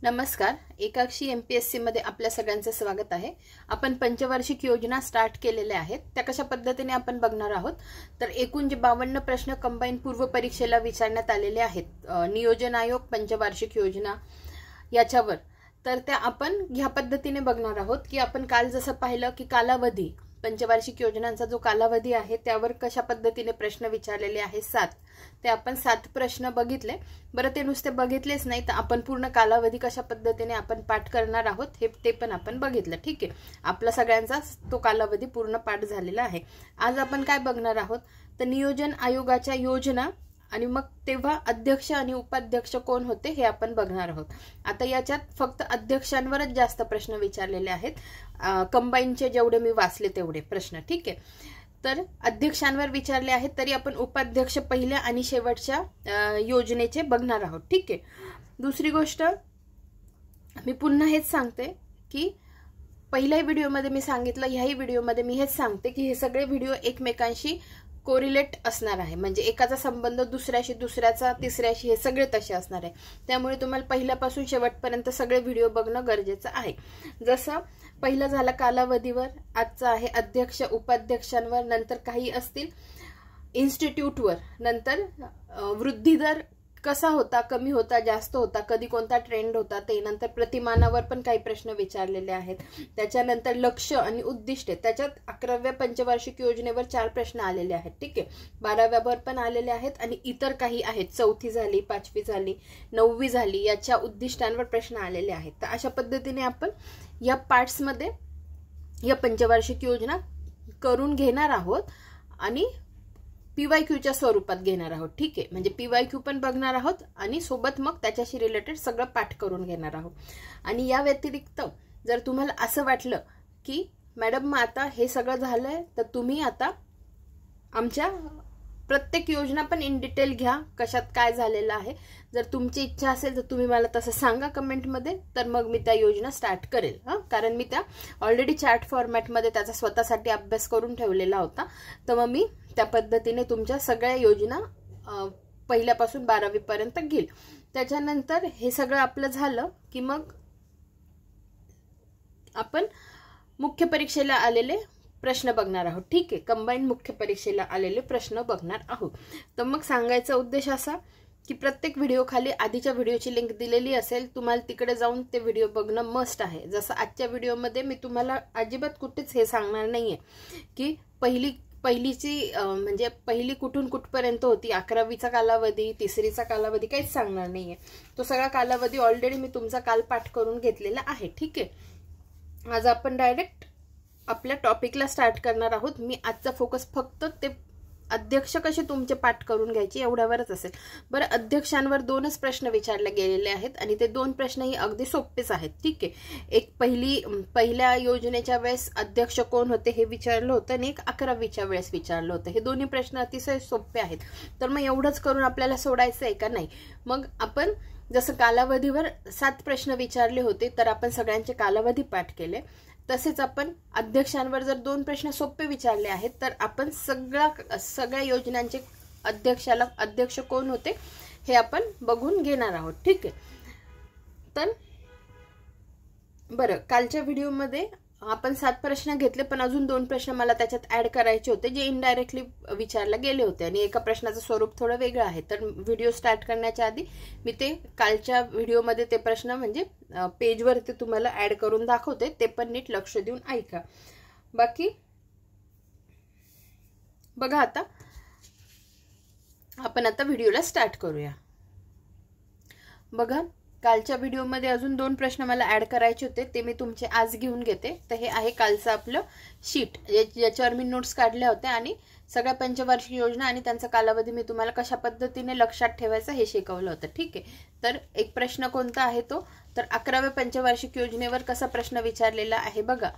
नमस्कार. एकाक्षी MPSC मध्ये आपल्या सगळ्यांचं स्वागत आहे. आपण पंचवार्षिक योजना स्टार्ट केलेल्या आहेत. त्या कशा पद्धतीने आपण बघणार आहोत तर एकूण जे 52 प्रश्न कंबाईन पूर्व परीक्षेला विचारण्यात आलेले आहेत नियोजन आयोग पंचवार्षिक योजना याच्यावर, तर त्या आपण ह्या पद्धतीने बघणार आहोत की आपण काल जसं पाहिलं की कालावधी पंचवार्षिक योजनांचा जो कालावधी आहे त्यावर कशा पद्धतीने प्रश्न विचारलेले आहेत 7. ते आपण 7 प्रश्न बघितले. बरं, ते नुसते बघितलेच नाही तर आपण पूर्ण कालावधी कशा पद्धतीने आपण पाठ करणार आहोत हे ते पण आपण बघितलं. ठीक आहे, आपला सगळ्यांचा तो कालावधी पूर्ण पाठ झालेला आहे. आज आपण काय बघणार आहोत तर नियोजन आयोगाच्या योजना आणि मग तेव्हा अध्यक्ष आणि उपाध्यक्ष कोण होते हे आपण बघणार आहोत. आता याच्यात फक्त अध्यक्षांवरच जास्त प्रश्न विचारलेले आहेत, कंबाईनचे जेवढे मी वाचले तेवढे प्रश्न. ठीक आहे, तर अध्यक्षांवर विचारले आहेत, तरी आपण उपाध्यक्ष पहिल्या आणि शेवटच्या योजनेचे बघणार आहोत. ठीक आहे. दुसरी गोष्ट मी पुन्हा हेच सांगते की पहिल्या व्हिडिओमध्ये मी सांगितलं, ह्याही व्हिडिओमध्ये मी हेच सांगते की हे सगळे व्हिडिओ एकमेकांशी कोरिलेट असणार आहे, म्हणजे एकाचा संबंध दुसऱ्याशी, दुसऱ्याचा तिसऱ्याशी, हे सगळे तसे असणार आहे. त्यामुळे तुम्हाला पहिल्यापासून शेवटपर्यंत सगळे व्हिडिओ बघणं गरजेचं आहे. जसं पहिलं झालं कालावधीवर, आजचं आहे अध्यक्ष उपाध्यक्षांवर, नंतर काही असतील इन्स्टिट्यूटवर, नंतर वृद्धी दर कसा होता, कमी होता, जास्त होता, कधी कोणता ट्रेंड होता ते, नंतर प्रतिमानावर पण काही प्रश्न विचारलेले आहेत. त्याच्यानंतर लक्ष्य आणि उद्दिष्टे, त्याच्यात 11व्या पंचवार्षिक योजनेवर 4 प्रश्न आलेले आहेत. ठीक आहे, 12व्यावर पण आलेले आहेत आणि इतर काही आहेत, 4थी झाली, 5वी झाली, 9वी झाली, याच्या उद्दिष्टांवर प्रश्न आलेले आहेत. तर अशा पद्धतीने आपण या पार्ट्समध्ये या पंचवार्षिक योजना करून घेणार आहोत आणि PYQच्या स्वरूपात घेणार आहोत. ठीक आहे, म्हणजे PYQ पण बघणार आहोत आणि सोबत मग त्याच्याशी रिलेटेड सगळं पाठ करून घेणार आहोत. आणि या व्यतिरिक्त जर तुम्हाला असं वाटलं की मॅडम मग आता हे सगळं झालंय तर तुम्ही आता आमच्या प्रत्येक योजना पण इन डिटेल घ्या, कशात काय झालेलं आहे, जर तुमची इच्छा असेल तर तुम्ही मला तसं सांगा कमेंटमध्ये, तर मग मी त्या योजना स्टार्ट करेल. कारण मी त्या ऑलरेडी चार्ट फॉर्मॅटमध्ये त्याचा स्वतःसाठी अभ्यास करून ठेवलेला होता. तर मग मी त्या पद्धतीने तुमच्या सगळ्या योजना पहिल्यापासून 12वी पर्यंत घेईल. त्याच्यानंतर हे सगळं आपलं झालं की मग आपण मुख्य परीक्षेला आलेले प्रश्न बघणार आहोत. ठीक आहे, कंबाईन मुख्य परीक्षेला आलेले प्रश्न बघणार आहोत. तर मग सांगायचा उद्देश असा की प्रत्येक व्हिडिओ खाली आधीच्या व्हिडिओची लिंक दिलेली असेल, तुम्हाला तिकडे जाऊन ते व्हिडिओ बघणं मस्ट आहे. जसं आजच्या व्हिडिओमध्ये मी तुम्हाला अजिबात कुठेच हे सांगणार नाहीये की पहिलीची म्हणजे पहिली कुठून कुठपर्यंत होती, 11वीचा कालावधी, तिसरीचा कालावधी, काहीच सांगणार नाहीये. तो सगळा कालावधी ऑलरेडी मी तुमचा काल पाठ करून घेतलेला आहे. ठीक आहे, आज आपण डायरेक्ट आपल्या टॉपिकला स्टार्ट करणार आहोत. मी आजचा फोकस फक्त ते अध्यक्ष कसे तुमचे पाठ करून घ्यायचे एवढ्यावरच असेल. बरं, अध्यक्षांवर 2च प्रश्न विचारले गेलेले आहेत आणि ते 2 प्रश्नही अगदी सोपेच आहेत. ठीक आहे, एक पहिल्या योजनेच्या वेळेस अध्यक्ष कोण होते हे विचारलं होतं आणि एक 11वीच्या वेळेस विचारलं होतं. हे दोन्ही प्रश्न अतिशय सोपे आहेत. तर मग एवढंच करून आपल्याला सोडायचं आहे का? नाही. मग आपण जसं कालावधीवर 7 प्रश्न विचारले होते तर आपण सगळ्यांचे कालावधी पाठ केले. तसेच आपण अध्यक्षांवर जर 2 प्रश्न सोपे विचारले आहेत तर आपण सगळ्या योजनांचे अध्यक्ष कोण होते हे आपण बघून घेणार आहोत. ठीक आहे, तर बरं, कालच्या व्हिडिओमध्ये आपण 7 प्रश्न घेतले, पण अजून 2 प्रश्न मला त्याच्यात ऍड करायचे होते जे इनडायरेक्टली विचारले गेले होते आणि एका प्रश्नाचं स्वरूप थोडं वेगळं आहे. तर व्हिडिओ स्टार्ट करण्याच्या आधी मी ते कालच्या व्हिडिओमध्ये ते प्रश्न म्हणजे पेजवर ते तुम्हाला ऍड करून दाखवते, ते पण नीट लक्ष देऊन ऐका. बाकी बघा, आता आपण व्हिडिओला स्टार्ट करूया. बघा, कालच्या व्हिडिओमध्ये अजून 2 प्रश्न मला ऍड करायचे होते, ते मी तुमचे आज घेऊन घेते. तर हे आहे कालचं आपलं शीट, याच्यावर मी नोट्स काढल्या होत्या आणि सगळ्या पंचवार्षिक योजना आणि त्यांचा कालावधी मी तुम्हाला कशा पद्धतीने लक्षात ठेवायचा हे शिकवलं होतं. ठीक आहे, तर एक प्रश्न कोणता आहे तो, तर 11व्या पंचवार्षिक योजनेवर कसा प्रश्न विचारलेला आहे बघा.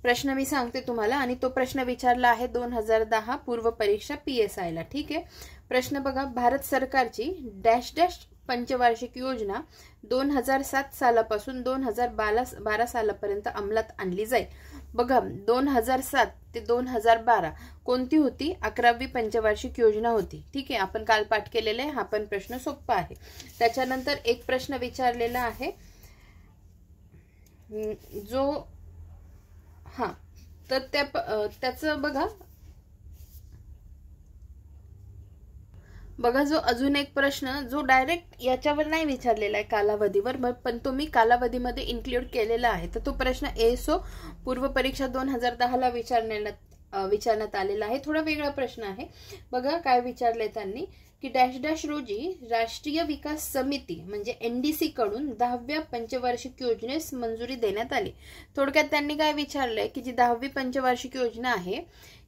प्रश्न मी सांगते तुम्हाला आणि तो प्रश्न विचारला आहे 2010 पूर्व परीक्षा PSI ला. ठीक आहे, प्रश्न बघा, भारत सरकारची डॅश डॅश पंचवार्षिक योजना 2007 सालापासून 2012 सालापर्यंत अंमलात आणली जाईल. बघा 2007 ते 2012 कोणती होती? 11वी पंचवार्षिक योजना होती. ठीक आहे, आपण काल पाठ केलेले. हा पण प्रश्न सोपा आहे. त्याच्यानंतर एक प्रश्न विचारलेला आहे जो तर त्याचं बघा जो अजून एक प्रश्न जो डायरेक्ट याच्यावर नाही विचारलेला आहे कालावधीवर, पण तो मी कालावधीमध्ये इन्क्लूड केलेला आहे. तर तो प्रश्न ASO पूर्व परीक्षा 2010 ला विचारण्यात आलेला आहे. थोडा वेगळा प्रश्न आहे. बघा काय विचारले त्यांनी की डॅश डॅश रोजी राष्ट्रीय विकास समिती म्हणजे NDC कडून 10व्या पंचवार्षिक योजनेस मंजुरी देण्यात आली. थोडक्यात त्यांनी काय विचारलंय की जी 10वी पंचवार्षिक योजना आहे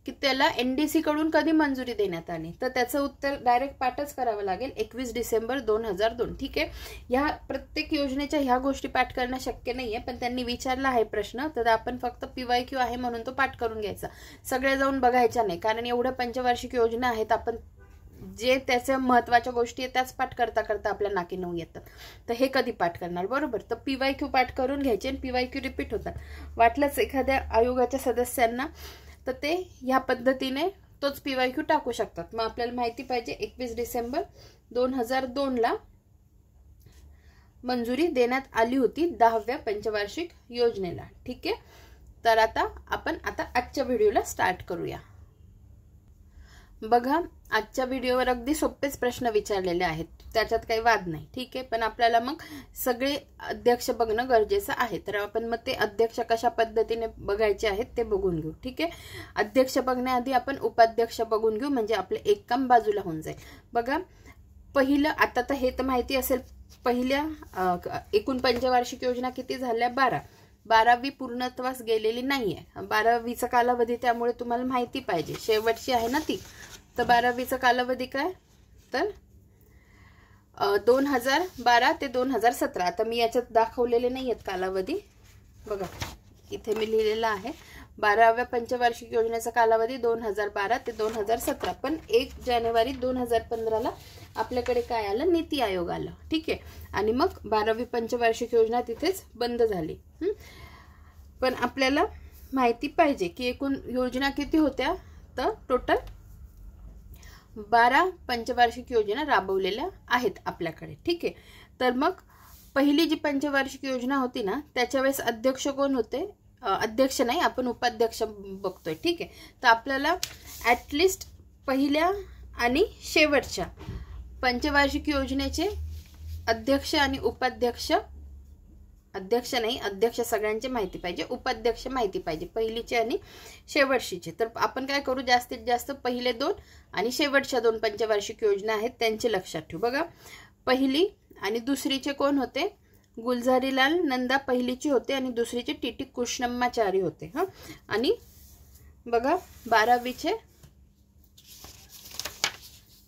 की त्याला NDC कडून कधी मंजुरी देण्यात आली. तर त्याचं उत्तर डायरेक्ट पाठच करावं लागेल. 21 डिसेंबर 2002. ठीक आहे, ह्या प्रत्येक योजनेच्या ह्या गोष्टी पाठ करणं शक्य नाहीये, पण त्यांनी विचारला आहे प्रश्न, तर आपण फक्त PYQ आहे म्हणून तो पाठ करून घ्यायचा. सगळ्या जाऊन बघायच्या नाही, कारण एवढ्या पंचवार्षिक योजना आहेत. आपण जे त्याच्या महत्वाच्या गोष्टी आहेत त्याच पाठ करता करता आपल्या नाकी नऊ येतात. तर हे कधी पाठ करणार? बरोबर. तर PYQ पाठ करून घ्यायचे आणि PYQ रिपीट होतात. वाटलंच एखाद्या आयोगाच्या सदस्यांना तर ते ह्या पद्धतीने तोच PYQ टाकू शकतात. मग आपल्याला माहिती पाहिजे 21 डिसेंबर 2002 ला मंजुरी देण्यात आली होती 10व्या पंचवार्षिक योजनेला. ठीक आहे, तर आता आपण आजच्या व्हिडिओला स्टार्ट करूया. बघा आजच्या व्हिडिओवर अगदी सोपेच प्रश्न विचारलेले आहेत, त्याच्यात काही वाद नाही. ठीक आहे, पण आपल्याला मग सगळे अध्यक्ष बघणं गरजेचं आहे. तर आपण मग ते अध्यक्ष कशा पद्धतीने बघायचे आहेत ते बघून घेऊ. ठीक आहे, अध्यक्ष बघण्याआधी आपण उपाध्यक्ष बघून घेऊ, म्हणजे आपले एक काम बाजूला होऊन जाईल. बघा पहिलं, आता तर हे तर माहिती असेल, पहिल्या एकूण पंचवार्षिक योजना किती झाल्या? 12. 12वी पूर्णत्वास गेलेली नाहीये. 12वीचा कालावधी त्यामुळे तुम्हाला माहिती पाहिजे, शेवटची आहे ना ती. तर 12वीचा कालावधी काय? तर 2012 ते 2017. आता मी याच्यात दाखवलेले नाही आहेत कालावधी. बघा इथे मी लिहिलेला आहे 12व्या पंचवार्षिक योजनेचा कालावधी 2012 ते 2017. पण 1 जानेवारी 2015 ला आपल्याकडे काय आलं? नीती आयोग आलं. ठीक आहे, आणि मग 12वी पंचवार्षिक योजना तिथेच बंद झाली. पण आपल्याला माहिती पाहिजे की एकूण योजना किती होत्या? तर टोटल 12 पंचवार्षिक योजना राबवलेल्या आहेत आपल्याकडे. ठीक आहे, तर मग पहिली जी पंचवार्षिक योजना होती ना त्याच्या वेळेस अध्यक्ष कोण होते? अध्यक्ष नाही, आपण उपाध्यक्ष बघतोय. ठीक आहे, तर आपल्याला ॲटलिस्ट पहिल्या आणि शेवटच्या पंचवार्षिक योजनेचे अध्यक्ष आणि उपाध्यक्ष, अध्यक्ष नाही, अध्यक्ष सगळ्यांचे माहिती पाहिजे, उपाध्यक्ष माहिती पाहिजे, पहिलीचे आणि शेवटशीचे. तर आपण काय करू, जास्तीत जास्त पहिले 2 आणि शेवटच्या 2 पंचवार्षिक योजना आहेत त्यांचे लक्षात ठेवू. बघा पहिली आणि दुसरीचे कोण होते? गुलझारीलाल नंदा पहिलीचे होते आणि दुसरीचे TT कृष्णम्माचारी होते. आणि बघा 12वीचे,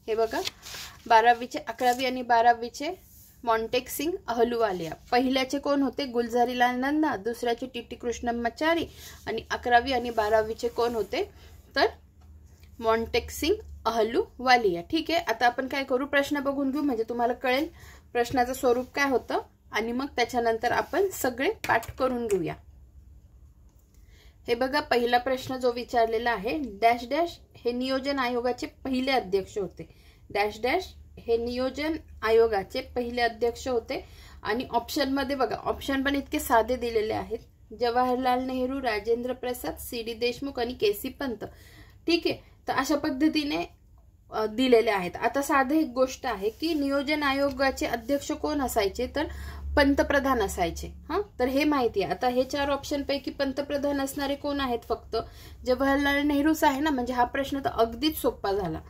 हे बघा 12वीचे 11वी आणि 12वीचे मॉन्टेक सिंग अहलुवालिया. पहिल्याचे कोण होते? गुलझारीलाल नंदा, दुसऱ्याचे TT कृष्णम्माचारी, आणि 11वी आणि 12वीचे कोण होते? तर मॉन्टेक सिंग अहलुवालिया. ठीक आहे, आता आपण काय करू, प्रश्न बघून घेऊ म्हणजे तुम्हाला कळेल प्रश्नाचं स्वरूप काय होतं, आणि मग त्याच्यानंतर आपण सगळे पाठ करून घेऊया. हे बघा पहिला प्रश्न जो विचारलेला आहे, डॅश डॅश हे नियोजन आयोगाचे पहिले अध्यक्ष होते. डॅश डॅश हे नियोजन आयोगाचे पहिले अध्यक्ष होते. आणि ऑप्शन मध्ये बघा, ऑप्शन पण इतके साधे दिलेले आहेत, जवाहरलाल नेहरू, राजेंद्र प्रसाद, CD देशमुख आणि KC पंत. ठीक आहे, तर अशा पद्धतीने दिलेले आहेत. आता साधं एक गोष्ट आहे की नियोजन आयोगाचे अध्यक्ष कोण असायचे? तर पंतप्रधान असायचे. तर हे माहिती आहे. आता हे 4 ऑप्शन पैकी पंतप्रधान असणारे कोण आहेत? फक्त जवाहरलाल नेहरूच आहे ना. म्हणजे हा प्रश्न तर अगदीच सोपा झाला.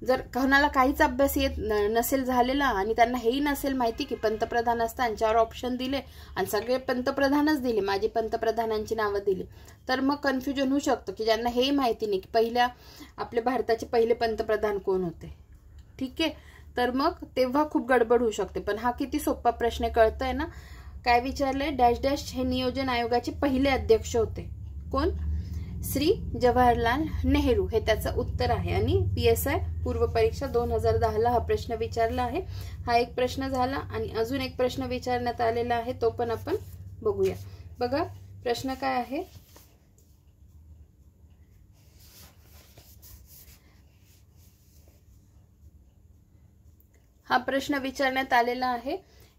जर कोणाला काहीच अभ्यास येत नसेल झालेला आणि त्यांना हेही नसेल माहिती की पंतप्रधान असतात, 4 ऑप्शन दिले आणि सगळे पंतप्रधानच दिले, माझी पंतप्रधानांची नावं दिली, तर मग कन्फ्युजन होऊ शकतं की ज्यांना हेही माहिती नाही की पहिल्या आपल्या भारताचे पहिले पंतप्रधान कोण होते. ठीक आहे, तर मग तेव्हा खूप गडबड होऊ शकते. पण हा किती सोपा प्रश्न कळतोय ना. काय विचारलंय? डॅश डॅश हे नियोजन आयोगाचे पहिले अध्यक्ष होते. कोण? श्री जवाहरलाल नेहरू हे त्याचं उत्तर आहे। आणि PSI पूर्व परीक्षा 2010 हा प्रश्न विचारला आहे। हा एक प्रश्न झाला आणि अजून एक प्रश्न विचारण्यात आलेला आहे, तो पण आपण बघूया। बघा प्रश्न काय आहे, हा प्रश्न विचारण्यात आलेला आहे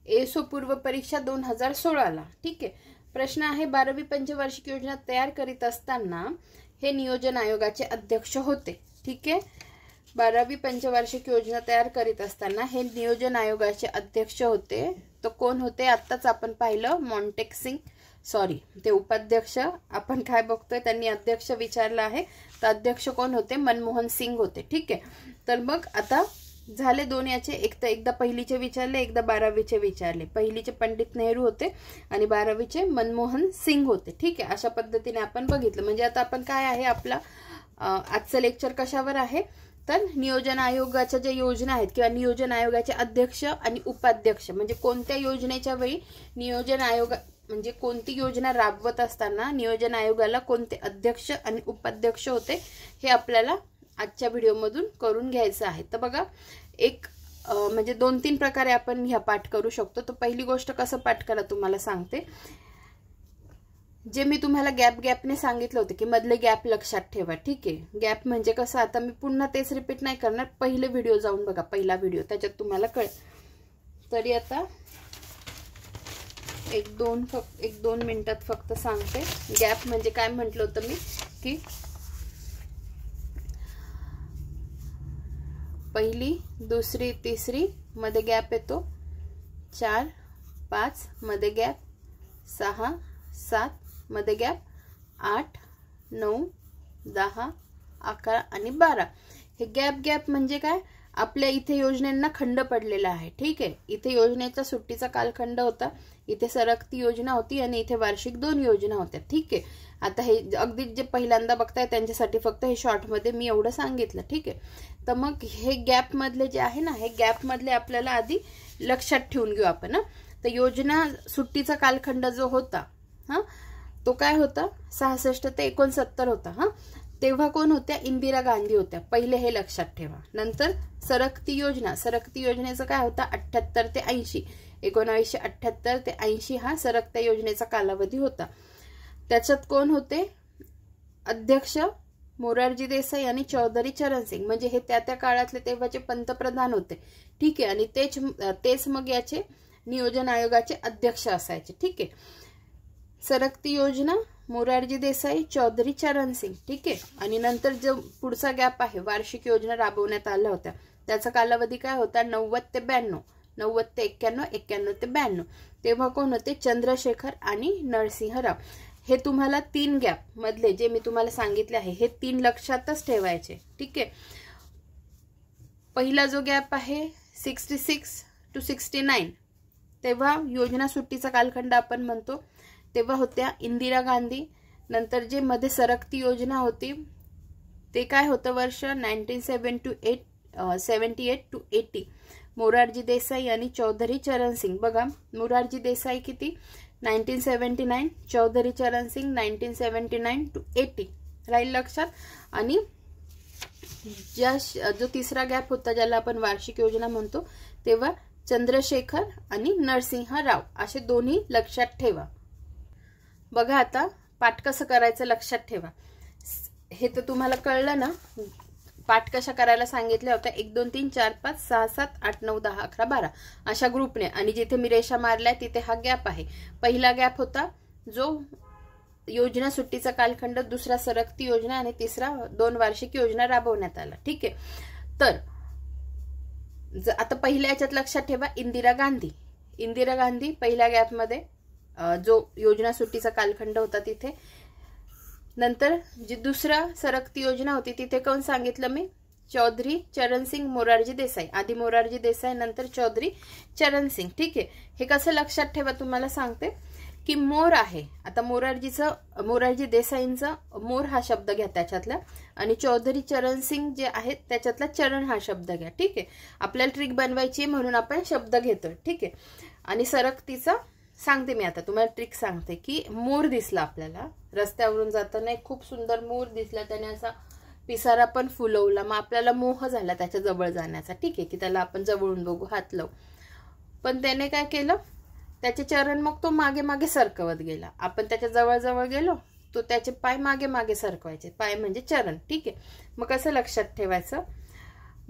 एसो पूर्व परीक्षा 2016 ठीक आहे। प्रश्न आहे 12वी पंचवार्षिक योजना तयार करीत असताना हे नियोजन आयोगाचे अध्यक्ष होते। ठीक आहे, 12वी पंचवार्षिक योजना तयार करीत असताना हे नियोजन आयोगाचे अध्यक्ष होते। तो कोण होते, आत्ताच आपण पाहिलं मॉन्टेक सिंग, सॉरी ते उपाध्यक्ष, आपण काय बघतोय त्यांनी अध्यक्ष विचारला आहे, तर अध्यक्ष कोण होते, मनमोहन सिंग होते। ठीक आहे, तर मग आता झाले दोन याचे, एकदा पहिलीचे विचारले, एकदा 12वीचे विचारले। पहिलीचे पंडित नेहरू होते आणि 12वीचे मनमोहन सिंग होते। ठीक आहे, अशा पद्धतीने आपण बघितलं। म्हणजे आता आपण काय आहे, आपला आजचं लेक्चर कशावर आहे, तर नियोजन आयोगाच्या ज्या योजना आहेत किंवा नियोजन आयोगाचे अध्यक्ष आणि उपाध्यक्ष, म्हणजे कोणत्या योजनेच्या वेळी नियोजन आयोग, म्हणजे कोणती योजना राबवत असताना नियोजन आयोगाला कोणते अध्यक्ष आणि उपाध्यक्ष होते, हे आपल्याला आजच्या व्हिडिओमधून करून घ्यायचं आहे। तर बघा एक म्हणजे 2-3 प्रकारे आपण ह्या पाठ करू शकतो। तर पहिली गोष्ट कसं पाठ करा तुम्हाला सांगते, जे मी तुम्हाला गॅपने सांगितलं होतं की मधले गॅप लक्षात ठेवा। ठीक आहे, गॅप म्हणजे कसं, आता मी पुन्हा तेच रिपीट नाही करणार, पहिले व्हिडिओ जाऊन बघा, पहिला व्हिडिओ, त्याच्यात तुम्हाला कळेल। तरी आता 1-2 मिनिटात फक्त सांगते गॅप म्हणजे काय म्हटलं होतं मी, की पहिली, दुसरी, तिसरी मध्ये गॅप येतो, 4, 5 मध्ये गॅप, 6, 7 मध्ये गॅप, 8, 9, 10, 11 आणि 12 हे गॅप म्हणजे काय, आपल्या इथे योजनेंना खंड पडलेला आहे। ठीक आहे, इथे योजनेचा सुट्टीचा कालखंड होता, इथे सरकती योजना होती आणि इथे वार्षिक 2 योजना होत्या। ठीक आहे, आता हे अगदी जे पहिल्यांदा बघताय त्यांच्यासाठी फक्त हे शॉर्ट मध्ये मी एवढं सांगितलं। ठीक आहे, तर मग हे गॅप मधले जे आहे ना, हे गॅप मधले आपल्याला आधी लक्षात ठेवून घेऊ आपण। तर योजना सुट्टीचा कालखंड जो होता तो काय होता, 66 ते 69 होता। तेव्हा कोण होत्या, इंदिरा गांधी होत्या, पहिले हे लक्षात ठेवा। नंतर सरकती योजनेचं काय होता, 78 ते 80, 1978 ते 80 हा सरकत्या योजनेचा कालावधी होता। त्याच्यात कोण होते अध्यक्ष, मोरारजी देसाई आणि चौधरी चरण सिंग, म्हणजे हे त्या काळातले तेव्हाचे पंतप्रधान होते। ठीक आहे, आणि तेच मग याचे नियोजन आयोगाचे अध्यक्ष असायचे। ठीक आहे, सरकती योजना मोरारजी देसाई, चौधरी चरण सिंग। ठीक आहे, आणि नंतर जो पुढचा गॅप आहे, वार्षिक योजना राबवण्यात आल्या होत्या, त्याचा कालावधी काय होता, 90 ते 92, 90 ते 91, 91 ते 92, तेव्हा कोण होते, चंद्रशेखर आणि नरसिंह राव। हे तुम्हाला 3 गॅप मधले जे मी तुम्हाला सांगितले आहे, हे 3 लक्षातच ठेवायचे। ठीक आहे, पहिला जो गॅप आहे 66 to 69, तेव्हा योजना सुट्टीचा कालखंड आपण म्हणतो, तेव्हा होत्या इंदिरा गांधी। नंतर जे मध्ये सरकती योजना होती ते काय होतं वर्ष, 1978 to 80, मोरारजी देसाई आणि चौधरी चरण सिंग। बघा मोरारजी देसाई किती, 1979, चौधरी चरण सिंग 1979 to 80, राहील लक्षात। आणि जो तिसरा गॅप होता ज्याला आपण वार्षिक योजना म्हणतो, तेव्हा चंद्रशेखर आणि नरसिंह राव, असे दोन्ही लक्षात ठेवा। बघा आता पाठ कसं करायचं लक्षात ठेवा, हे तर तुम्हाला कळलं ना, पाठ कशा करायला सांगितल्या होत्या, 1 2 3 4 5 6 7 8 9 10 11 12 अशा ग्रुपने, आणि जिथे मी रेषा मारल्या तिथे हा गॅप आहे। पहिला गॅप होता जो योजना सुट्टीचा कालखंड, दुसरा सरकती योजना आणि तिसरा 2 वार्षिक योजना राबवण्यात आला। ठीक आहे, तर आता पहिल्या याच्यात लक्षात ठेवा इंदिरा गांधी पहिल्या गॅप मध्ये, जो योजना सुट्टीचा कालखंड होता तिथे। नंतर जी दुसरा सरकती योजना होती तिथे कोण सांगितलं मी, चौधरी चरण सिंग, मोरारजी देसाई, आधी मोरारजी देसाई नंतर चौधरी चरण सिंग। ठीक आहे, हे कसं लक्षात ठेवा तुम्हाला सांगते, की मोर आहे, आता मोरारजी देसाईंचा मोर हा शब्द घ्या त्याच्यातला, आणि चौधरी चरण सिंग जे आहेत त्याच्यातला चरण हा शब्द घ्या। ठीक आहे, आपल्याला ट्रिक बनवायची म्हणून आपण शब्द घेतोय। ठीक आहे, आणि सरकतीचा सांगते मी आता तुम्हाला ट्रिक सांगते की मोर दिसला आपल्याला रस्त्यावरून जाताना, एक खूप सुंदर मोर दिसला, त्याने असा पिसारा पण फुलवला, मग आपल्याला मोह झाला त्याच्या जवळ जाण्याचा. ठीक आहे की त्याला आपण जवळून बघू, हात लावू. पण त्याने काय केलं, त्याचे चरण मग तो मागे मागे सरकवत गेला. आपण त्याच्या जवळ जवळ गेलो, तो त्याचे पाय मागे मागे सरकवायचे, पाय म्हणजे चरण. ठीक आहे, मग कसं लक्षात ठेवायचं,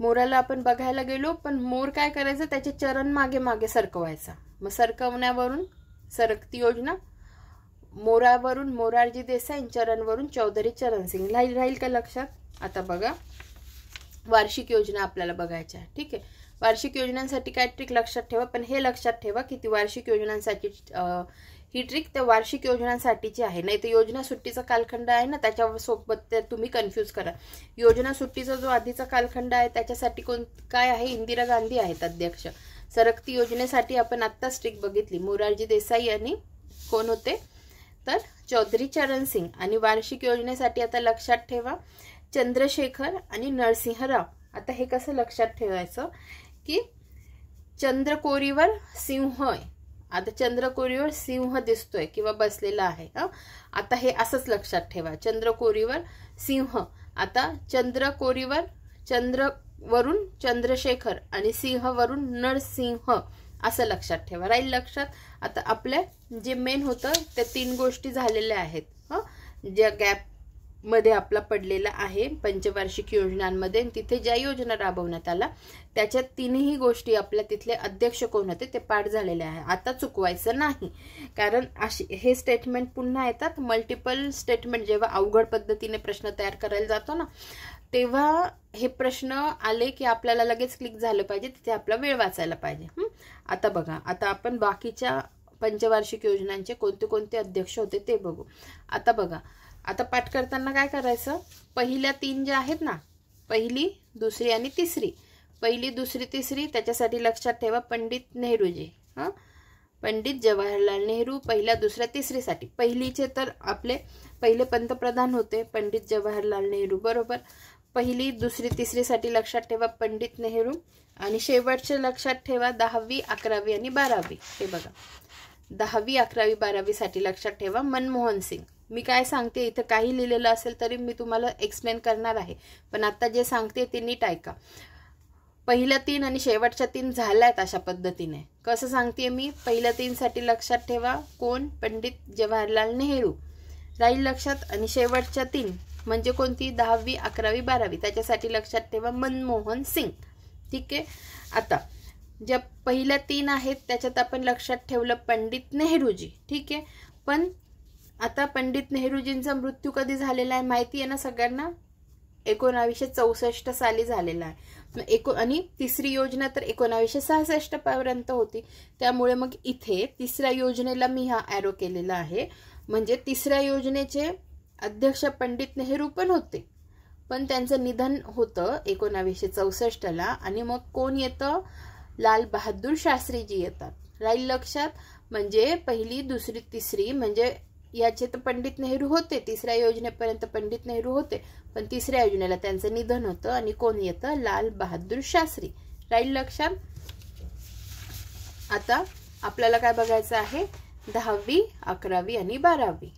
मोराला आपण बघायला गेलो पण मोर काय करायचं, त्याचे चरण मागे मागे सरकवायचा. मग सरकवण्यावरून सरकती योजना, मोरावरून मोरारजी देसाई, चरणवरून चौधरी चरण सिंग. राहील का लक्षात. आता बघा, वार्षिक योजना आपल्याला बघायच्या. ठीक आहे, वार्षिक योजनांसाठी काय ट्रिक लक्षात ठेवा, पण हे लक्षात ठेवा की ती वार्षिक योजनांसाठी ही ट्रिक त्या वार्षिक योजनांसाठीची आहे, नाही तर योजना सुट्टीचा कालखंड आहे ना त्याच्यासोबत ते तुम्ही कन्फ्यूज करा. योजना सुट्टीचा जो आधीचा कालखंड आहे त्याच्यासाठी काय आहे, इंदिरा गांधी आहेत अध्यक्ष. सरकती योजनेसाठी आपण आत्ताच ट्रिक बघितली, मोरारजी देसाई आणि कोण होते तर चौधरी चरण सिंग. आणि वार्षिक योजनेसाठी आता लक्षात ठेवा चंद्रशेखर आणि नरसिंह राव. आता हे कसं लक्षात ठेवायचं की चंद्रकोरीवर सिंह आहे, आता चंद्रकोरीवर सिंह दिसतोय किंवा बसलेला आहे. आता हे असंच लक्षात ठेवा, चंद्रकोरीवर सिंह. आता चंद्रकोरीवर चंद्रवरून चंद्रशेखर आणि सिंहवरून नरसिंह, असं लक्षात ठेवा. राहील लक्षात. आता आपल्या जे मेन होतं त्या 3 गोष्टी झालेल्या आहेत ज्या गॅप मध्ये आपला पडलेला आहे पंचवार्षिक योजनांमध्ये. तिथे ज्या योजना राबवण्यात आल्या त्याच्या 3ही गोष्टी आपल्या तिथले अध्यक्ष कोण होते ते पाठ झालेले आहे. आता चुकवायचं नाही, कारण हे स्टेटमेंट पुन्हा येतात. मल्टिपल स्टेटमेंट जेव्हा अवघड पद्धतीने प्रश्न तयार करायला जातो ना, तेव्हा हे प्रश्न आले की आपल्याला लगेच क्लिक झालं पाहिजे, तिथे आपला वेळ वाचायला पाहिजे. आता बघा, आता आपण बाकीच्या पंचवार्षिक योजनांचे कोणते कोणते अध्यक्ष होते ते बघू. आता बघा, आता पाठ करताना काय करायचं, पहिल्या 3 ज्या आहेत ना, पहिली, दुसरी आणि तिसरी, पहिली, दुसरी, तिसरी, त्याच्यासाठी लक्षात ठेवा पंडित नेहरूजी. पंडित जवाहरलाल नेहरू पहिल्या, दुसऱ्या, तिसरीसाठी. पहिलीचे तर आपले पहिले पंतप्रधान होते पंडित जवाहरलाल नेहरू, बरोबर. पहिली, दुसरी, तिसरीसाठी लक्षात ठेवा पंडित नेहरू. आणि शेवटचे लक्षात ठेवा 10वी, 11वी आणि 12वी. हे बघा, 10वी, 11वी, 12वी साठी लक्षात ठेवा मनमोहन सिंग. मी काय सांगते इथं काही लिहिलेलं असेल तरी मी तुम्हाला एक्सप्लेन करणार आहे, पण आता जे सांगते ते नीट ऐका. पहिल्या 3 आणि शेवटच्या 3 झाल्यात अशा पद्धतीने. कसं सांगते मी, पहिल्या 3 साठी लक्षात ठेवा कोण, पंडित जवाहरलाल नेहरू. राहील लक्षात. आणि शेवटच्या 3 म्हणजे कोणती, 10वी, 11वी, 12वी, त्याच्यासाठी लक्षात ठेवा मनमोहन सिंग. ठीक आहे. आता ज्या पहिल्या 3 आहेत त्याच्यात आपण लक्षात ठेवलं पंडित नेहरूजी. ठीक आहे, पण आता पंडित नेहरूजींचा मृत्यू कधी झालेला आहे माहिती आहे ना सगळ्यांना, 1964 साली झालेला आहे. आणि तिसरी योजना तर 1966 पर्यंत होती. त्यामुळे मग इथे तिसऱ्या योजनेला मी हा ॲरो केलेला आहे. म्हणजे तिसऱ्या योजनेचे अध्यक्ष पंडित नेहरू पण होते, पण त्यांचं निधन होतं 1964ला. आणि मग कोण येतं, लाल बहादूर शास्त्रीजी येतात. राहील लक्षात. म्हणजे पहिली, दुसरी, तिसरी म्हणजे याचे तर पंडित नेहरू होते, तिसऱ्या योजनेपर्यंत पंडित नेहरू होते, पण तिसऱ्या योजनेला त्यांचं निधन होतं आणि कोण येतं, लाल बहादूर शास्त्री. राहील लक्षात. आता आपल्याला काय बघायचं आहे, 10वी, 11वी आणि 12वी.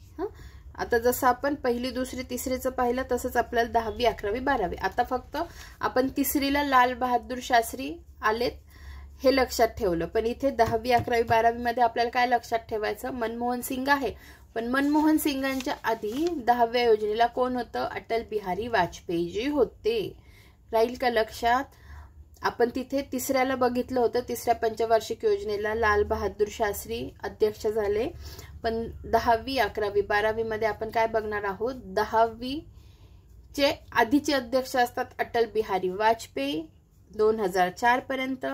आता जसं आपण पहिली, दुसरी, तिसरीचं पाहिलं तसंच आपल्याला 10वी, 11वी, 12वी. आता फक्त आपण तिसरीला लाल बहादूर शास्त्री आलेत हे लक्षात ठेवलं, पण इथे 10वी, 11वी, 12वी मध्ये आपल्याला काय लक्षात ठेवायचं, मनमोहन सिंग आहे. पण मनमोहन सिंगांच्या आधी 10व्या योजनेला कोण होतं, अटल बिहारी वाजपेयीजी होते. राहील का लक्षात. आपण तिथे तिसऱ्याला बघितलं होतं, तिसऱ्या पंचवार्षिक योजनेला लाल बहादूर शास्त्री अध्यक्ष झाले. पण 10वी, 11वी, 12वी मध्ये आपण काय बघणार आहोत, 10वी चे आधीचे अध्यक्ष असतात अटल बिहारी वाजपेयी 2004 पर्यंत.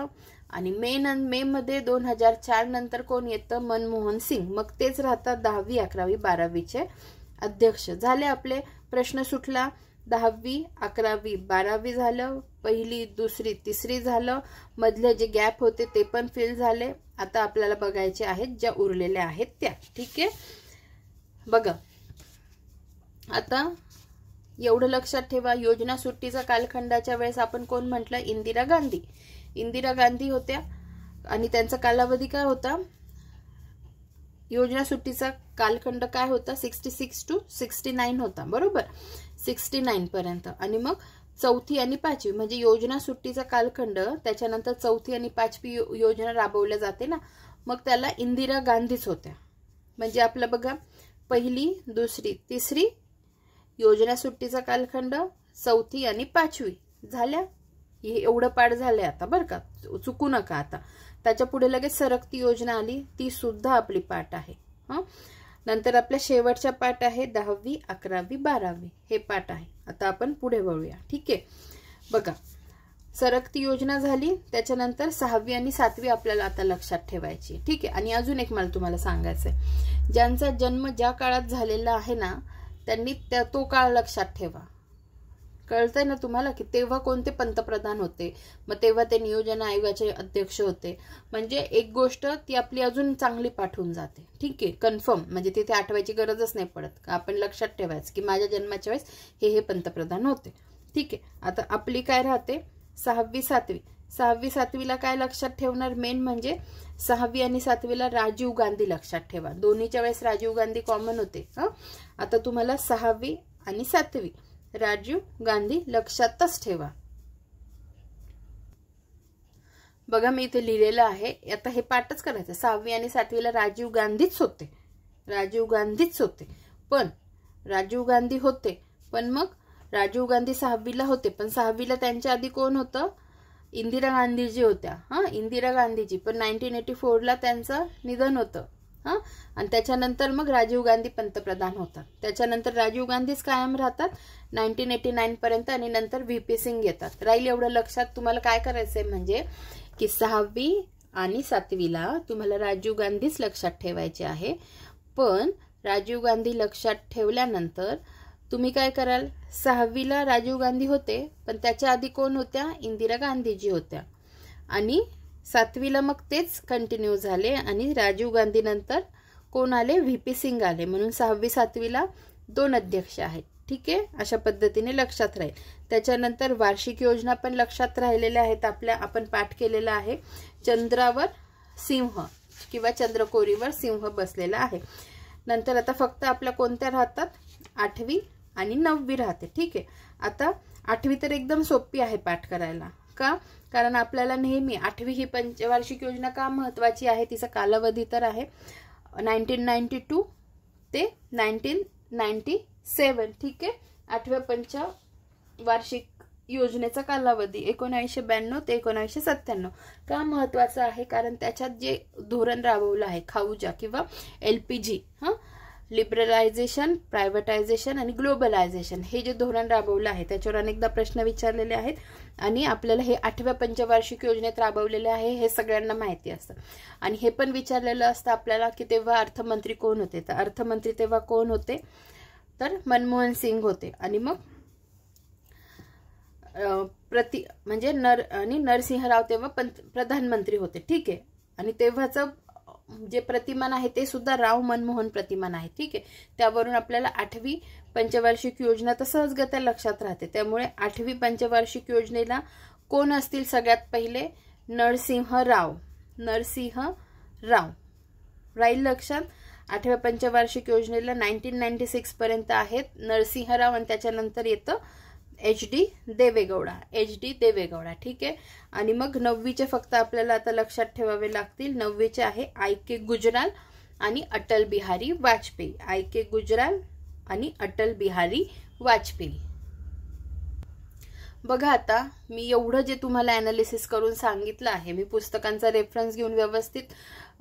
आणि मे मध्ये 2004 नंतर कोण येतं, मनमोहन सिंग. मग तेच राहतात 10वी, 11वी, 12वीचे अध्यक्ष. झाले आपले. प्रश्न सुटला. 10वी, 11वी, 12वी झालं, पहिली, दुसरी, तिसरी झालं, मधले जे गॅप होते ते पण फिल झाले. आता आपल्याला बघायचे आहेत ज्या उरलेल्या आहेत त्या. ठीक आहे, बघा. आता एवढं लक्षात ठेवा, योजना सुट्टीचा कालखंडाच्या वेळेस आपण कोण म्हटलं, इंदिरा गांधी. इंदिरा गांधी होत्या आणि त्यांचा कालावधी काय होता, योजना सुट्टीचा कालखंड काय होता, 66 to 69 होता, बरोबर, 69 पर्यंत. आणि मग चौथी आणि पाचवी म्हणजे योजना सुट्टीचा कालखंड, त्याच्यानंतर चौथी आणि पाचवी योजना राबवल्या जाते ना, मग त्याला इंदिरा गांधीच होत्या. म्हणजे आपलं बघा, पहिली, दुसरी, तिसरी योजना सुट्टीचा कालखंड, चौथी आणि पाचवी झाल्या. हे एवढं पाठ झालंय आता, बरं का, चुकू नका आता. त्याच्या पुढे लगेच सरकती योजना आली, ती सुद्धा आपली पाठ आहे. नंतर आपल्या शेवटच्या पाठ आहे 10वी, 11वी, 12वी हे पाठ आहे. आता आपण पुढे वळूया. ठीक आहे, बघा, सरकती योजना झाली, त्याच्यानंतर 6वी आणि 7वी आपल्याला आता लक्षात ठेवायची. ठीक आहे. आणि अजून एक मला तुम्हाला सांगायचंय, ज्यांचा जन्म ज्या काळात झालेला आहे ना, त्यांनी तो काळ लक्षात ठेवा. कळतंय ना तुम्हाला की तेव्हा कोणते पंतप्रधान होते, मग तेव्हा ते नियोजन आयोगाचे अध्यक्ष होते. म्हणजे एक गोष्ट ती आपली अजून चांगली पाठवून जाते. ठीक आहे, कन्फर्म, म्हणजे तिथे आठवायची गरजच नाही पडत. आपण लक्षात ठेवायचं की माझ्या जन्माच्या वेळेस हे पंतप्रधान होते. ठीक आहे. आता आपली काय राहते, 6वी 7वी. 6वी 7वीला काय लक्षात ठेवणार, मेन म्हणजे 6वी आणि 7वीला राजीव गांधी लक्षात ठेवा. दोन्हीच्या वेळेस राजीव गांधी कॉमन होते. आता तुम्हाला 6वी आणि 7वी राजीव गांधी लक्षातच ठेवा. बघा, मी इथे लिहिलेलं आहे. आता हे पाठच करायचं. 6वी आणि 7वीला राजीव गांधीच होते, राजीव गांधीच होते. पण राजीव गांधी होते, पण मग राजीव गांधी 6वीला होते, पण 6वीला त्यांच्या आधी कोण होतं, इंदिरा गांधीजी होत्या. इंदिरा गांधीजी. पण 1984ला त्यांचं निधन होतं. आणि त्याच्यानंतर मग राजीव गांधी पंतप्रधान होतात. त्याच्यानंतर राजीव गांधीच कायम राहतात 1989 पर्यंत, आणि नंतर व्हीपी सिंग येतात. राहील एवढं लक्षात. तुम्हाला काय करायचंय म्हणजे की 6वी आणि 7वीला तुम्हाला राजीव गांधीच लक्षात ठेवायचे आहे. पण राजीव गांधी लक्षात ठेवल्यानंतर तुम्ही काय कराल, 6वीला राजीव गांधी होते, पण त्याच्या आधी कोण होत्या, इंदिरा गांधीजी होत्या. आणि 7वीला मग तेच कंटिन्यू झाले, आणि राजीव गांधी नंतर कोण आले, व्हीपी सिंग आले. म्हणून 6वी 7वीला 2 अध्यक्ष आहेत. ठीक आहे, अशा पद्धतीने लक्षात राहील. त्याच्यानंतर वार्षिक योजना पण लक्षात राहिलेल्या आहेत आपल्या. आपण पाठ केलेला आहे, चंद्रावर सिंह किंवा चंद्रकोरीवर सिंह बसलेला आहे. नंतर आता फक्त आपल्या कोणत्या राहतात, 8वी आणि 9वी राहते. ठीक आहे. आता 8वी तर एकदम सोपी आहे पाठ करायला. का, कारण आपल्याला नेहमी 8वी ही पंचवार्षिक योजना का महत्वाची आहे, तिचा कालावधी तर आहे 1992 ते 1997. ठीक आहे, 8व्या पंचवार्षिक योजनेचा कालावधी 1992 ते 1997. का महत्वाचं आहे, कारण त्याच्यात जे धोरण राबवलं आहे, खाऊजा किंवा LPG, लिबरलायझेशन, प्रायव्हेटायझेशन आणि ग्लोबलायझेशन, हे जे धोरण राबवलं आहे त्याच्यावर अनेकदा प्रश्न विचारलेले आहेत. आणि आपल्याला हे 8व्या पंचवार्षिक योजनेत राबवलेले आहे हे सगळ्यांना माहिती असतं. आणि हे पण विचारलेलं असतं आपल्याला की तेव्हा अर्थमंत्री कोण होते. तर अर्थमंत्री तेव्हा कोण होते, तर मनमोहन सिंग होते. आणि मग म्हणजे नरसिंहराव तेव्हा प्रधानमंत्री होते. ठीक आहे. आणि तेव्हाचं जे प्रतिमान आहे ते सुद्धा राव मनमोहन प्रतिमान आहे. ठीक आहे. त्यावरून आपल्याला 8वी पंचवार्षिक योजना तर सहजगत्या लक्षात राहते. त्यामुळे 8वी पंचवार्षिक योजनेला कोण असतील, सगळ्यात पहिले नरसिंहराव. राहील लक्षात. 8व्या पंचवार्षिक योजनेला 1996 पर्यंत आहेत नरसिंहराव, आणि त्याच्यानंतर येतं HD देवेगौडा. ठीक आहे. आणि मग 9वीचे फक्त आपल्याला आता लक्षात ठेवावे लागतील. 9वीचे आहे IK गुजराल आणि अटल बिहारी वाजपेयी. IK गुजराल आणि अटल बिहारी वाजपेयी. बघा, आता मी एवढं जे तुम्हाला ॲनालिसिस करून सांगितलं आहे, मी पुस्तकांचा रेफरन्स घेऊन व्यवस्थित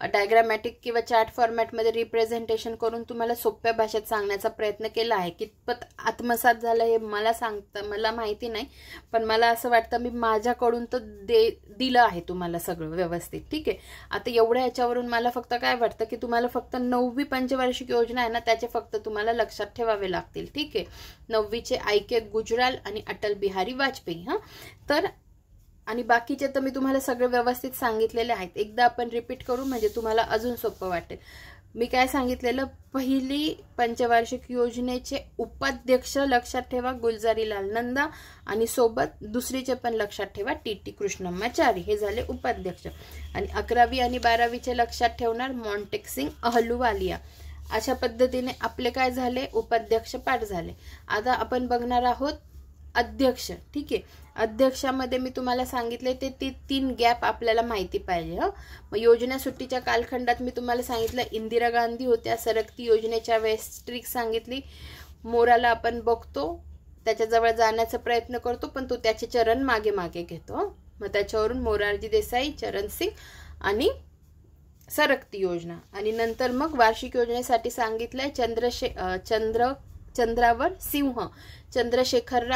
डायग्रामॅटिक किंवा चार्ट फॉर्मॅटमध्ये रिप्रेझेंटेशन करून तुम्हाला सोप्या भाषेत सांगण्याचा प्रयत्न केला आहे. कितपत आत्मसात झालं हे मला माहिती नाही, पण मला असं वाटतं मी माझ्याकडून तर दिलं आहे तुम्हाला सगळं व्यवस्थित. ठीक आहे. आता एवढ्या ह्याच्यावरून मला फक्त काय वाटतं की तुम्हाला फक्त 9वी पंचवार्षिक योजना आहे ना, त्याचे फक्त तुम्हाला लक्षात ठेवावे लागतील. ठीक आहे. 9वीचे IK गुजराल आणि अटल बिहारी वाजपेयी. तर आणि बाकीचे तर मी तुम्हाला सगळे व्यवस्थित सांगितलेले आहेत. एकदा आपण रिपीट करू म्हणजे तुम्हाला अजून सोपं वाटेल. मी काय सांगितलेलं, पहिली पंचवार्षिक योजनेचे उपाध्यक्ष लक्षात ठेवा गुलजारीलाल नंदा आणि सोबत दुसरीचे पण लक्षात ठेवा टी कृष्णम्माचारी, हे झाले उपाध्यक्ष. आणि 11वी आणि 12वीचे लक्षात ठेवणार मॉन्टेक अहलुवालिया. अशा पद्धतीने आपले काय झाले, उपाध्यक्ष पाठ झाले. आता आपण बघणार आहोत अध्यक्ष. ठीक आहे, अध्यक्षामध्ये मी तुम्हाला सांगितले ते 3 गॅप आपल्याला माहिती पाहिजे. मग योजना सुट्टीच्या कालखंडात मी तुम्हाला सांगितलं इंदिरा गांधी होत्या. सरकती योजनेच्या वेळेस ट्रिक सांगितली. मोराला आपण बघतो, त्याच्याजवळ जाण्याचा प्रयत्न करतो, पण तो त्याचे चरण मागे मागे घेतो. मग त्याच्यावरून मोरारजी देसाई, चरण सिंग आणि सरकती योजना. आणि नंतर मग वार्षिक योजनेसाठी सांगितलंय चंद्रावर सिंह, चंद्रशेखर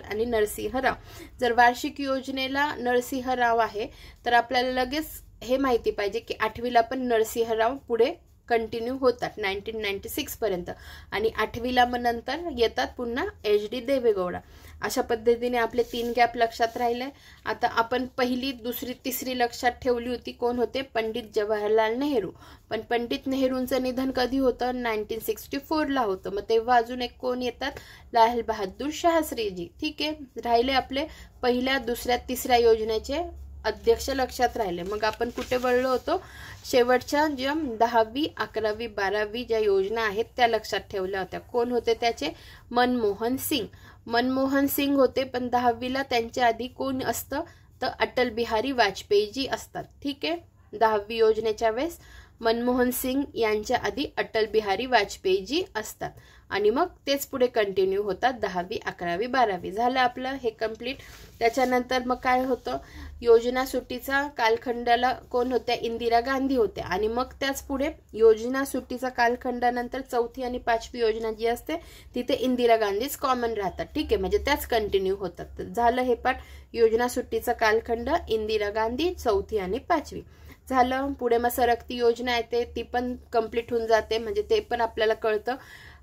आणि नरसिंहराव. जर वार्षिक योजनेला नरसिंहराव आहे तर आपल्याला लगेच हे माहिती पाहिजे की 8वीला पण नरसिंहराव पुढे कंटिन्यू होतात 1996 पर्यंत. आणि 8वीला मग नंतर येतात पुन्हा HD देवेगौडा. अशा पद्धतीने आपले 3 गॅप लक्षात राहिले. आता आपण पहिली, दुसरी, तिसरी लक्षात ठेवली होती. कोण होते, पंडित जवाहरलाल नेहरू. पण पंडित नेहरूंचं निधन कधी होतं, 1964ला होतं. मग तेव्हा अजून एक कोण येतात, लाल बहादूर शास्त्रीजी. ठीक आहे, राहिले आपले पहिल्या, दुसऱ्या, तिसऱ्या योजनेचे अध्यक्ष लक्षात राहिले. मग आपण कुठे वळलो होतो, शेवटच्या ज्या 10वी, 11वी, 12वी ज्या योजना आहेत त्या लक्षात ठेवल्या होत्या. कोण होते त्याचे, मनमोहन सिंग होते. पण 10वीला त्यांच्या आधी कोण असतं, तर अटल बिहारी वाजपेयीजी असतात. ठीक आहे, 10वी योजनेच्या वेळेस मनमोहन सिंग यांच्या आधी अटल बिहारी वाजपेयीजी असतात. आणि मग तेच पुढे कंटिन्यू होतात 10वी, 11वी, 12वी. झालं आपलं हे कंप्लीट. त्याच्यानंतर मग काय होतं, योजना सुट्टीचा कालखंडाला कोण होत्या, इंदिरा गांधी होत्या. आणि मग त्याच पुढे योजना सुट्टीचा कालखंडानंतर 4थी आणि 5वी योजना जी असते तिथे इंदिरा गांधीच कॉमन राहतात. ठीक आहे, म्हणजे त्याच कंटिन्यू होतात. झालं हे पाठ, योजना सुट्टीचा कालखंड, इंदिरा गांधी, 4थी आणि 5वी. झालं. पुढे मग सरकती योजना येते, ती पण कंप्लीट होऊन जाते, म्हणजे ते पण आपल्याला कळतं.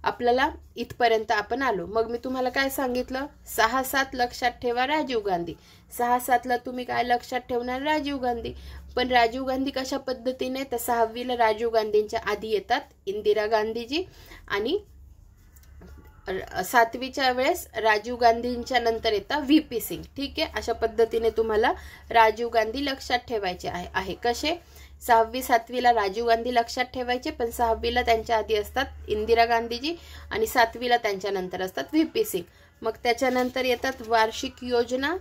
आपल्याला इथपर्यंत आपण आलो. मग मी तुम्हाला काय सांगितलं, 6-7 लक्षात ठेवा राजीव गांधी. 6-7ला तुम्ही काय लक्षात ठेवणार, राजीव गांधी. पण राजीव गांधी कशा पद्धतीने, तर 6वीला राजीव गांधींच्या आधी येतात इंदिरा गांधीजी आणि 7वीच्या वेळेस राजीव गांधींच्या नंतर येतात VP सिंग. ठीक आहे, अशा पद्धतीने तुम्हाला राजीव गांधी लक्षात ठेवायचे आहे. कसे, 6वी, 7वीला राजीव गांधी लक्षात ठेवायचे, पण 6वीला त्यांच्या आधी असतात इंदिरा गांधीजी आणि 7वीला त्यांच्या नंतर असतात VP सिंग. मग त्याच्यानंतर येतात वार्षिक योजना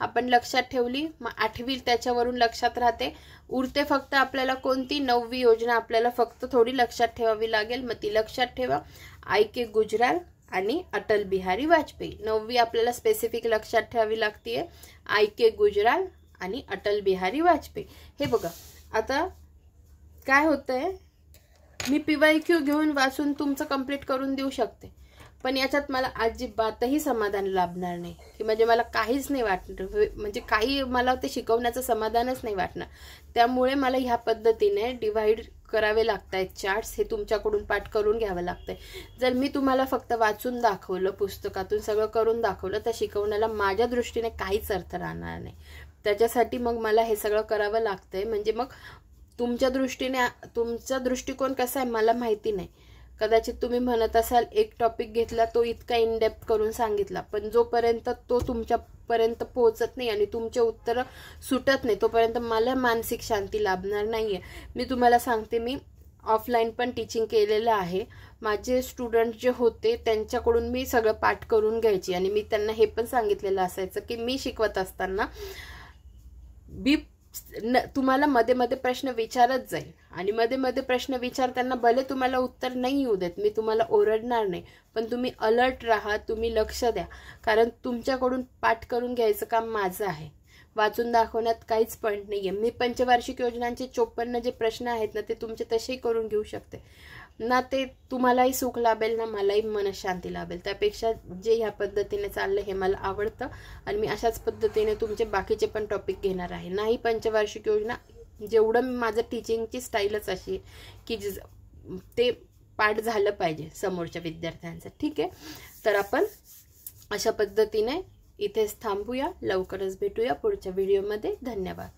आपण लक्षात ठेवली. मग 8वी त्याच्यावरून लक्षात राहते. उरते फक्त आपल्याला कोणती, 9वी योजना आपल्याला फक्त थोडी लक्षात ठेवावी लागेल. मग ती लक्षात ठेवा, IK गुजराल आणि अटल बिहारी वाजपेयी. 9वी आपल्याला स्पेसिफिक लक्षात ठेवावी लागते, IK गुजराल आणि अटल बिहारी वाजपेयी. हे बघा, आता काय होतंय, मी PYQ घेऊन वाचून तुमचं कंप्लीट करून देऊ शकते, पण याच्यात मला अजिबातही समाधान लाभणार नाही, की म्हणजे मला काहीच नाही वाटणार, म्हणजे काही मला ते शिकवण्याचं समाधानच नाही वाटणार. त्यामुळे मला ह्या पद्धतीने डिवाइड करावे लागतात चार्ट्स, हे तुमच्याकडून पाठ करून घ्यावं लागतंय. जर मी तुम्हाला फक्त वाचून दाखवलं, पुस्तकातून सगळं करून दाखवलं, तर शिकवण्याला माझ्या दृष्टीने काहीच अर्थ राहणार नाही. त्याच्यासाठी मग मला हे सगळं करावं लागतंय. म्हणजे मग तुमच्या दृष्टीने, तुमचा दृष्टिकोन कसा आहे मला माहिती नाही. कदाचित तुम्ही म्हणत असाल एक टॉपिक घेतला, तो इतका इन डेप्थ करून सांगितला, पण जोपर्यंत तो तुमच्यापर्यंत पोहोचत नाही आणि तुमचे उत्तर सुटत नाही तोपर्यंत मला मानसिक शांती लाभणार नाहीये. मी तुम्हाला सांगते, मी ऑफलाईन पण टीचिंग केलेलं आहे. माझे स्टुडंट जे होते त्यांच्याकडून मी सगळं पाठ करून घ्यायची आणि मी त्यांना हे पण सांगितलेलं असायचं की मी शिकवत असताना तुम्हाला मध्ये मध्ये प्रश्न विचारत जाईल आणि मध्ये मध्ये प्रश्न विचारताना भले तुम्हाला उत्तर नाही येऊ देत, मी तुम्हाला ओरडणार नाही, पण तुम्ही अलर्ट राहा, तुम्ही लक्ष द्या, कारण तुमच्याकडून पाठ करून घ्यायचं काम माझं आहे. वाचून दाखवण्यात काहीच पॉईंट नाहीये. मी पंचवार्षिक योजनांचे 54 जे प्रश्न आहेत ना ते तुमचे तसेही करून घेऊ शकते ना, ते तुम्हालाही सुख लाभेल ना मलाही मनशांती लाभेल. त्यापेक्षा जे ह्या पद्धतीने चाललं हे मला आवडतं आणि मी अशाच पद्धतीने तुमचे बाकीचे पण टॉपिक घेणार आहे. नाही पंचवार्षिक योजना, जेवढं माझं टीचिंगची स्टाईलच अशी की ते पाठ झालं पाहिजे समोरच्या विद्यार्थ्यांचं. ठीक आहे, तर आपण अशा पद्धतीने इथेच थांबूया. लवकरच भेटूया पुढच्या व्हिडिओमध्ये. धन्यवाद.